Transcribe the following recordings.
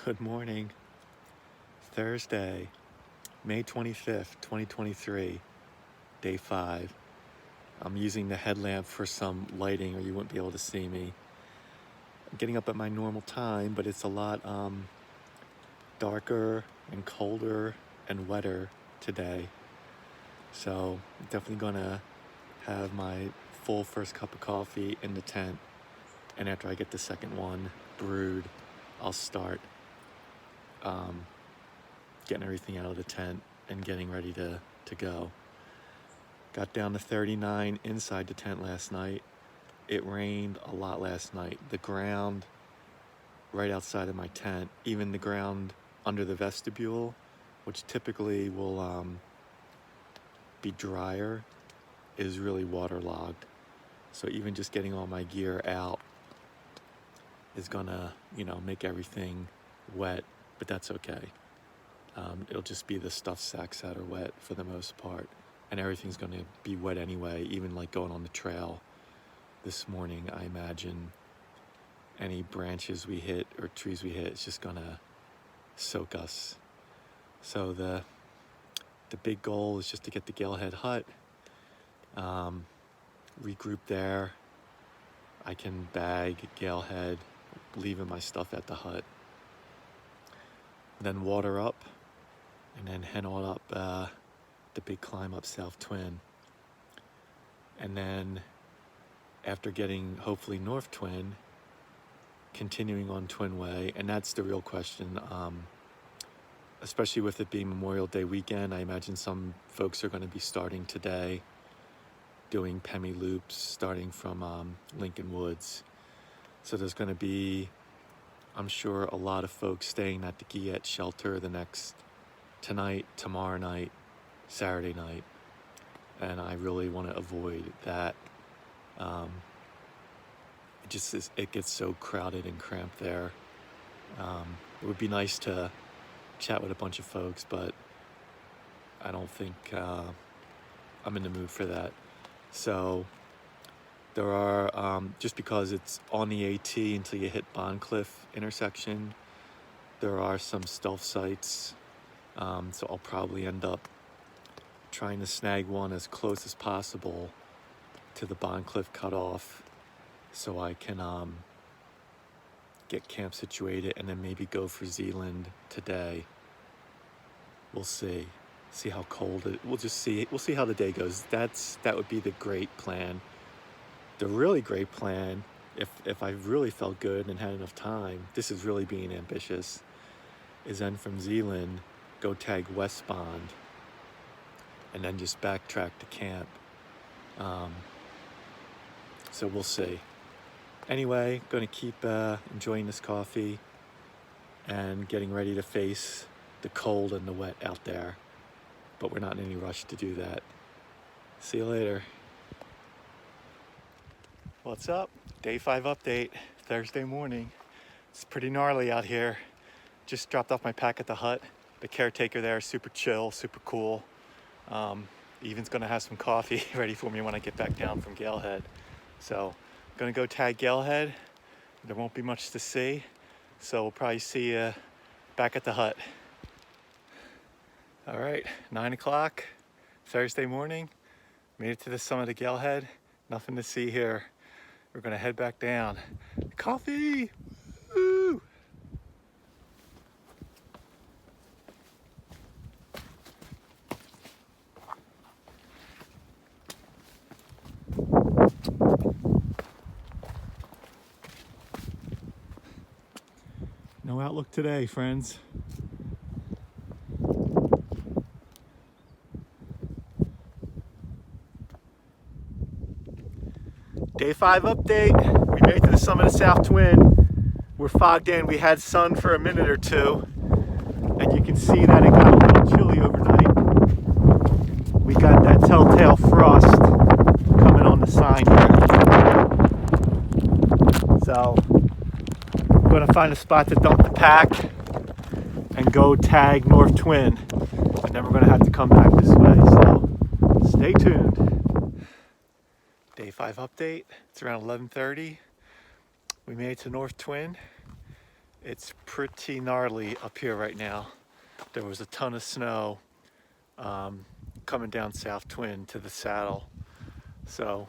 Good morning. Thursday, May 25th, 2023, day 5. I'm using the headlamp for some lighting or you wouldn't be able to see me. I'm getting up at my normal time, but it's a lot darker and colder and wetter today. So I'm definitely gonna have my full first cup of coffee in the tent. And after I get the second one brewed, I'll start getting everything out of the tent and getting ready to go. Got down to 39 inside the tent last night. It rained a lot last night. The ground right outside of my tent, even the ground under the vestibule, which typically will be drier, is really waterlogged. So even just getting all my gear out is gonna, make everything wet, but that's okay. It'll just be the stuff sacks that are wet for the most part, and everything's going to be wet anyway. Even like going on the trail this morning, I imagine any branches we hit or trees we hit, it's just going to soak us. So the big goal is just to get the Galehead hut, regroup there. I can bag Galehead, leaving my stuff at the hut, then water up, and then head on up the big climb up South Twin. And then after getting hopefully North Twin, continuing on Twin Way. And that's the real question, especially with it being Memorial Day weekend. I imagine some folks are going to be starting today doing Pemi loops starting from Lincoln Woods. So there's going to be, I'm sure, a lot of folks staying at the Galehead shelter tonight, tomorrow night, Saturday night, and I really want to avoid that. It gets so crowded and cramped there. It would be nice to chat with a bunch of folks, but I don't think I'm in the mood for that. So there are, just because it's on the AT until you hit Bondcliff intersection, there are some stealth sites. So I'll probably end up trying to snag one as close as possible to the Bondcliff cutoff so I can get camp situated and then maybe go for Zealand today. We'll see how cold it. We'll see how the day goes. That would be the great plan. The really great plan, if I really felt good and had enough time, this is really being ambitious, is then from Zealand go tag West Bond and then just backtrack to camp. So we'll see. Anyway, going to keep enjoying this coffee and getting ready to face the cold and the wet out there, but we're not in any rush to do that. See you later. What's up? Day 5 update, Thursday morning. It's pretty gnarly out here. Just dropped off my pack at the hut. The caretaker there is super chill, super cool. Even's gonna have some coffee ready for me when I get back down from Galehead. So I'm gonna go tag Galehead. There won't be much to see, so we'll probably see you back at the hut. All right, 9 o'clock, Thursday morning. Made it to the summit of Galehead. Nothing to see here. We're gonna head back down. Coffee! Woo! No outlook today, friends. Day 5 update. We made it to the summit of South Twin. We're fogged in. We had sun for a minute or two, and you can see that it got a little chilly overnight. We got that telltale frost coming on the sign here. So I'm going to find a spot to dump the pack and go tag North Twin, and then we're going to have to come back this way. So stay tuned. Day 5 update. It's around 11:30. We made it to North Twin. It's pretty gnarly up here right now. There was a ton of snow coming down South Twin to the saddle. So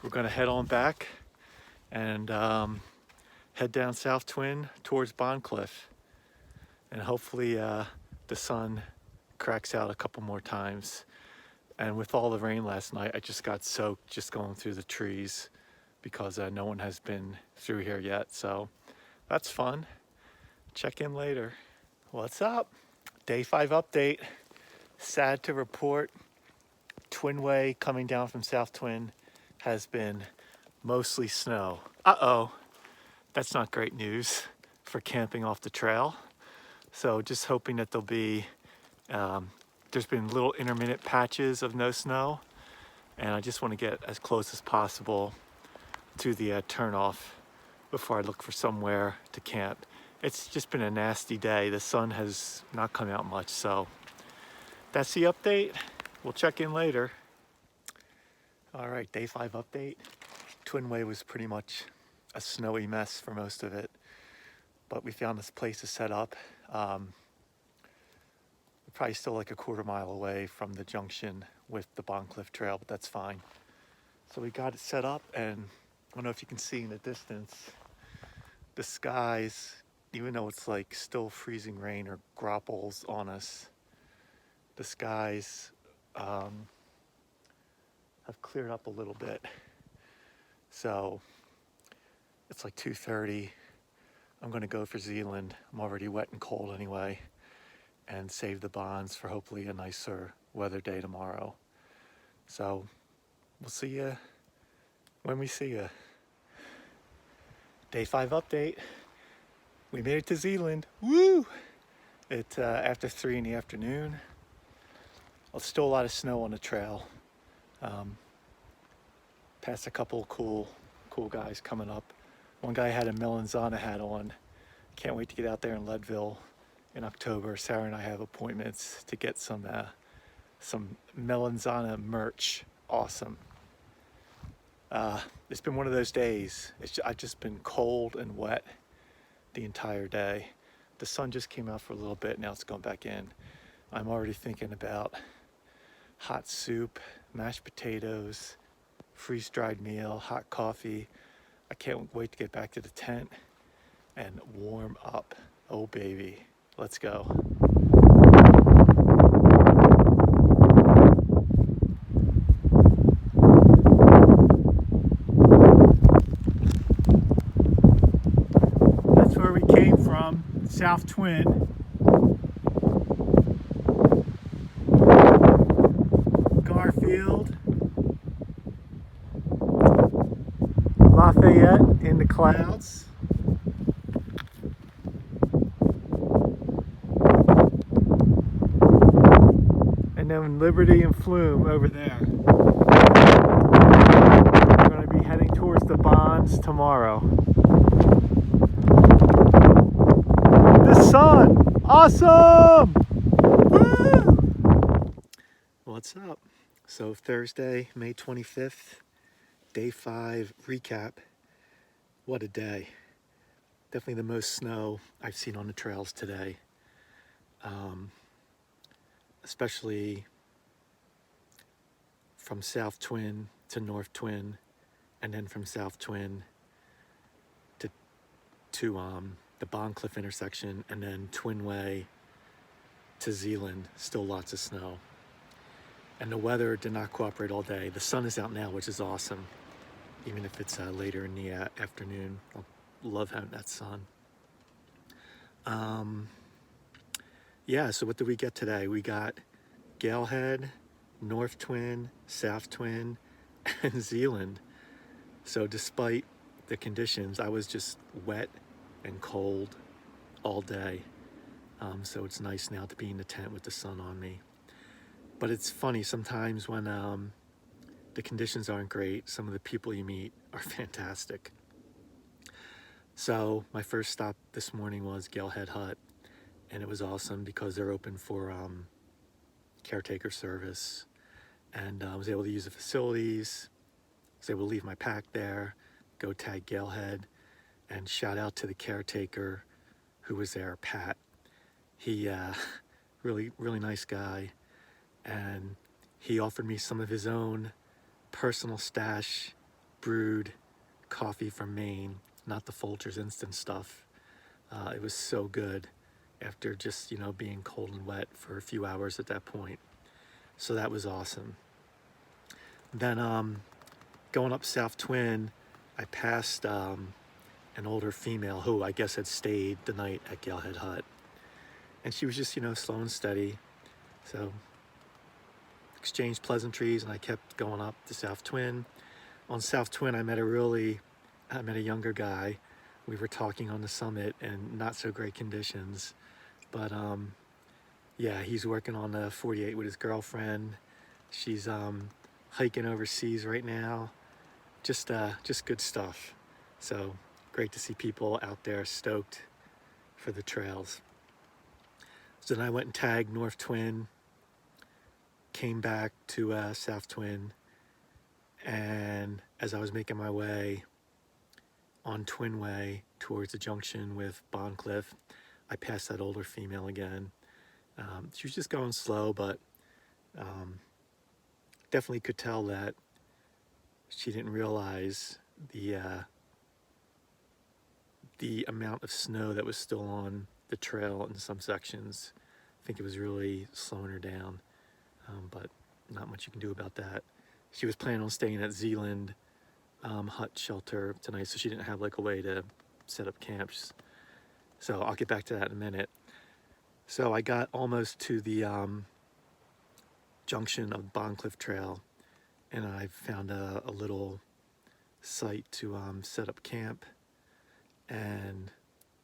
we're gonna head on back and head down South Twin towards Bond Cliff. And hopefully the sun cracks out a couple more times. And with all the rain last night, I just got soaked just going through the trees because no one has been through here yet. So that's fun. Check in later. What's up? Day 5 update. Sad to report, Twinway coming down from South Twin has been mostly snow. Uh-oh, that's not great news for camping off the trail. So just hoping that there'll be, there's been little intermittent patches of no snow, and I just want to get as close as possible to the turnoff before I look for somewhere to camp. It's just been a nasty day. The sun has not come out much, so that's the update. We'll check in later. All right, day 5 update. Twinway was pretty much a snowy mess for most of it, but we found this place to set up. We're probably still like a quarter mile away from the junction with the Bond Cliff Trail, but that's fine. So we got it set up, and I don't know if you can see in the distance, the skies, even though it's like still freezing rain or graupels on us, the skies have cleared up a little bit. So it's like 2:30. I'm gonna go for Zealand. I'm already wet and cold anyway, and save the bonds for hopefully a nicer weather day tomorrow. So we'll see you when we see you. Day 5 update. We made it to Zealand. Woo! It's after 3 in the afternoon. Well, still a lot of snow on the trail. Passed a couple cool guys coming up. One guy had a Melanzana hat on. Can't wait to get out there in Leadville in October. Sarah and I have appointments to get some Melanzana merch. Awesome. It's been one of those days. I've just been cold and wet the entire day. The sun just came out for a little bit. Now it's going back in. I'm already thinking about hot soup, mashed potatoes, freeze-dried meal, hot coffee. I can't wait to get back to the tent and warm up. Oh baby, let's go. That's where we came from, South Twin. Garfield, Lafayette in the clouds. And then Liberty and Flume over there. We're going to be heading towards the Bonds tomorrow. The sun! Awesome! Woo! What's up? So Thursday, May 25th, day 5 recap. What a day. Definitely the most snow I've seen on the trails today. Especially from South Twin to North Twin, and then from South Twin to the Bond Cliff intersection, and then Twinway to Zealand. Still lots of snow. And the weather did not cooperate all day. The sun is out now, which is awesome. Even if it's later in the afternoon. I love having that sun. Yeah, so what did we get today? We got Galehead, North Twin, South Twin, and Zealand. So despite the conditions, I was just wet and cold all day. So it's nice now to be in the tent with the sun on me. But it's funny, sometimes when the conditions aren't great, some of the people you meet are fantastic. So my first stop this morning was Galehead Hut, and it was awesome because they're open for caretaker service, and I was able to use the facilities. I was able to leave my pack there, go tag Galehead, and shout out to the caretaker who was there, Pat. He, really nice guy, and he offered me some of his own personal stash brewed coffee from Maine, not the Folgers instant stuff. It was so good after just, being cold and wet for a few hours at that point. So that was awesome. Then going up South Twin, I passed an older female who I guess had stayed the night at Galehead Hut. And she was just, slow and steady. So exchanged pleasantries, and I kept going up to South Twin. On South Twin, I met a younger guy. We were talking on the summit in not so great conditions. But yeah, he's working on the 48 with his girlfriend. She's hiking overseas right now. Just good stuff. So great to see people out there stoked for the trails. So then I went and tagged North Twin, came back to South Twin, and as I was making my way on Twin Way towards the junction with Bondcliff, I passed that older female again. She was just going slow, but definitely could tell that she didn't realize the amount of snow that was still on the trail in some sections. I think it was really slowing her down, but not much you can do about that. She was planning on staying at Zealand Hut Shelter tonight, so she didn't have like a way to set up camps. So I'll get back to that in a minute. So I got almost to the junction of Bondcliff Trail, and I found a little site to set up camp, and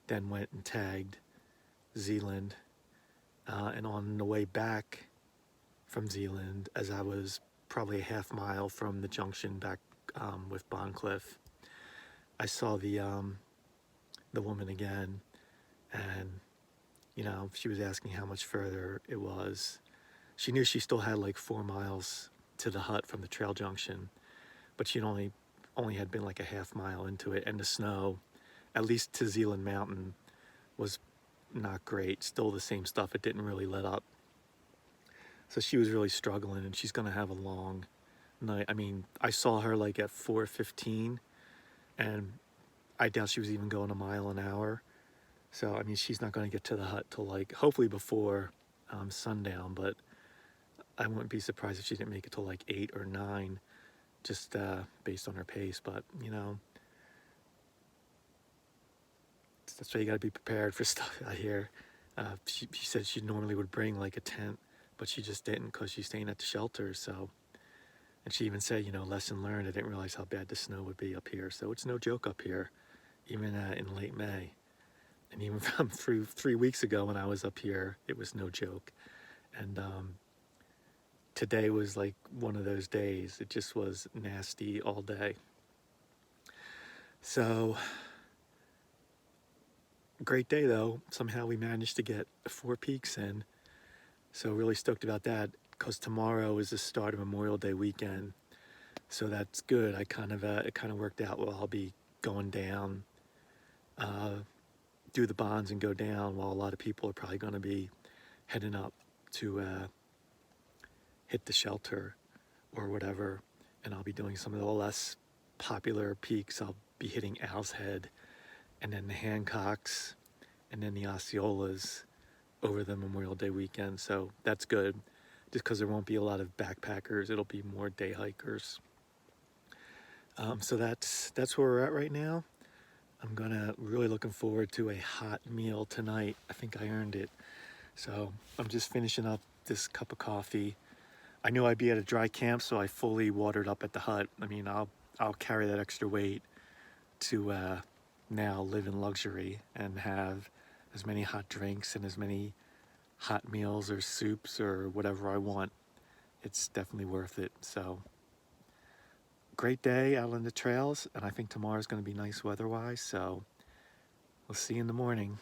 then went and tagged Zealand. And on the way back from Zealand, as I was probably a half mile from the junction back with Bondcliff, I saw the woman again, and she was asking how much further it was. She knew she still had like 4 miles to the hut from the trail junction, but she'd only had been like a half mile into it, and the snow, at least to Zealand Mountain, was not great. Still the same stuff. It didn't really let up. So she was really struggling, and she's gonna have a long night. I mean, I saw her like at 4:15, and I doubt she was even going a mile an hour. So I mean, she's not going to get to the hut till like hopefully before sundown, but I wouldn't be surprised if she didn't make it till like 8 or 9, just based on her pace. But that's why you got to be prepared for stuff out here. She said she normally would bring like a tent, but she just didn't because she's staying at the shelter. So, and she even said, lesson learned. I didn't realize how bad the snow would be up here. So it's no joke up here, even in late May. And even from 3 weeks ago when I was up here, it was no joke. And today was like one of those days. It just was nasty all day. So, great day though. Somehow we managed to get 4 peaks in. So really stoked about that, because tomorrow is the start of Memorial Day weekend. So that's good. It kind of worked out well. I'll be going down, do the bonds and go down, while a lot of people are probably going to be heading up to hit the shelter or whatever. And I'll be doing some of the less popular peaks. I'll be hitting Owl's Head, and then the Hancocks, and then the Osceolas over the Memorial Day weekend. So that's good, just because there won't be a lot of backpackers. It'll be more day hikers. So that's where we're at right now. I'm really looking forward to a hot meal tonight. I think I earned it. So I'm just finishing up this cup of coffee. I knew I'd be at a dry camp, so I fully watered up at the hut. I mean, I'll carry that extra weight to now live in luxury and have as many hot drinks and as many hot meals or soups or whatever I want. It's definitely worth it. So great day out on the trails, and I think tomorrow's going to be nice weather-wise, so we'll see you in the morning.